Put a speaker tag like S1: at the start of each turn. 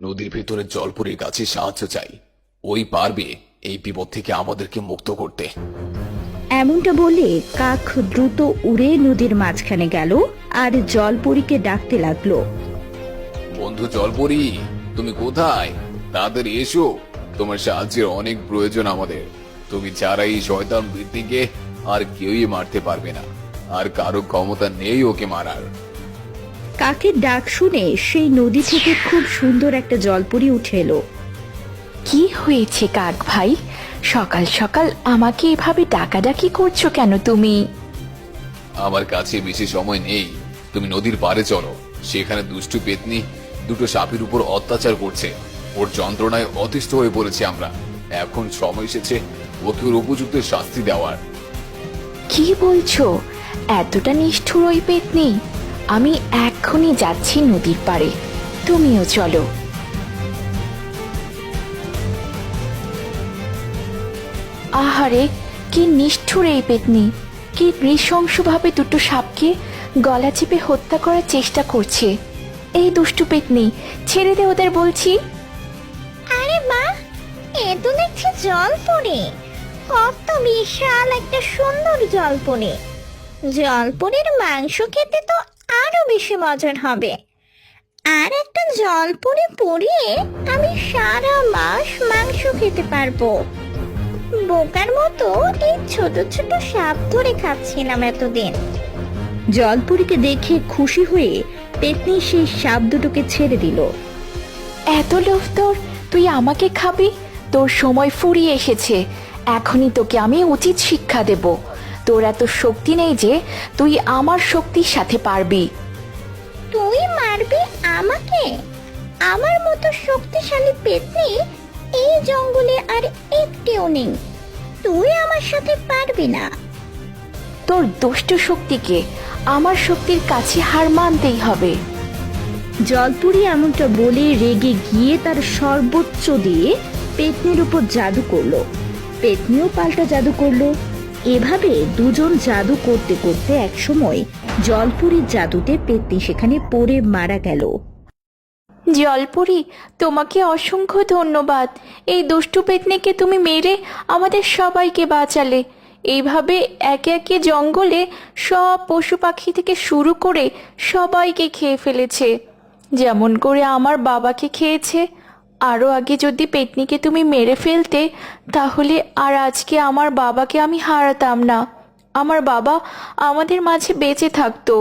S1: নদীর ভেতরে জলপরীর কাছে সাহায্য চাই। ওই পারবে এই বিপদ থেকে আমাদেরকে মুক্ত করতে।
S2: এমনটা বলে কাক দ্রুত উড়ে নদীর মাঝখানে গেল আর জলপরীকে ডাকতে লাগলো।
S1: বন্ধু জলপরী, তুমি কোথায়? তাড়াতাড়ি এসো, তোমার সাহায্যের অনেক প্রয়োজন আমাদের। তুমি ছাড়া এই শয়তান বৃত্তিকে আর কেউই মারতে পারবে না, আর কারো ক্ষমতা নেই ওকে মারার।
S2: কাকের ডাক শুনে সেই নদী থেকে খুব সুন্দর একটা জলপরী উঠে এলো।
S3: কি হয়েছে কাক ভাই, সকাল সকাল আমাকে এভাবে ডাকাডাকি করছো কেন তুমি?
S1: আমার কাছে বেশি সময় নেই, তুমি নদীর পাড়ে চলো। সেখানে দুষ্টু পেতনি দুটো সাপের উপর অত্যাচার করছে। ওর যন্ত্রণায় অতিষ্ঠ হয়ে পড়েছে আমরা। এখন সময় এসেছে ওকে ওর উপযুক্ত শাস্তি দেওয়ার।
S3: কি বলছো? এতটা নিষ্ঠুর ওই পেতনি? আমি এক্ষুনি যাচ্ছি নদীর পাড়ে, তুমিও চলো। আহারে, কি নিষ্ঠুর এই পেতনি! কি নৃশংসভাবে দুটো সাপকে গলা চেপে হত্যা করার চেষ্টা করছে। এই দুষ্টু পেতনি, ছেড়ে দে ওদের বলছি।
S4: আরে বাহ, এ তো দেখছি জলপরি। কত বিশাল একটা সুন্দর জলপরি। জলপরির মাংস খেতে তো আরো বেশি মজার হবে। আর একটা জলপরি পরিয়ে আমি সারা মাস মাংস খেতে পারবো। বোকার মতো এই ছোট ছোট সাপ ধরে খাচ্ছিলাম এতদিন।
S2: জলপরীকে দেখে খুশি হয়ে পেতনি সেই সাপ দুটোকে ছেড়ে দিল।
S3: এত লোভ তোর, তুই আমাকে খাবি? তোর সময় ফুরিয়ে এসেছে। এখনই তোকে আমি উচিত শিক্ষা দেব। তোর এত শক্তি নেই যে তুই আমার শক্তির সাথে পারবি।
S4: তুই মারবি আমাকে? আমার মতো শক্তিশালী পেতনি এই জঙ্গলে আর একটিও নেই। তুই আমার সাথে পারবি না।
S3: তোর দুষ্ট শক্তিকে আমার শক্তির কাছে হার মানতেই হবে।
S2: জলপরী এমনটা বলে রেগে গিয়ে তার সর্বোচ্চ দিয়ে পেতনির উপর জাদু করলো। পেতনিও পাল্টা জাদু করলো। এভাবে দুজন জাদু করতে করতে একসময় জলপরীর জাদুতে পেতনি সেখানে পড়ে মারা গেল।
S3: জলপরি, তোমাকে অসংখ্য ধন্যবাদ। এই দুষ্টু পেতনিকে তুমি মেরে আমাদের সবাইকে বাঁচালে। এইভাবে একে একে জঙ্গলে সব পশু পাখি থেকে শুরু করে সবাইকে খেয়ে ফেলেছে, যেমন করে আমার বাবাকে খেয়েছে। আরও আগে যদি পেতনিকে তুমি মেরে ফেলতে, তাহলে আর আজকে আমার বাবাকে আমি হারাতাম না। আমার বাবা আমাদের মাঝে বেঁচে থাকতো।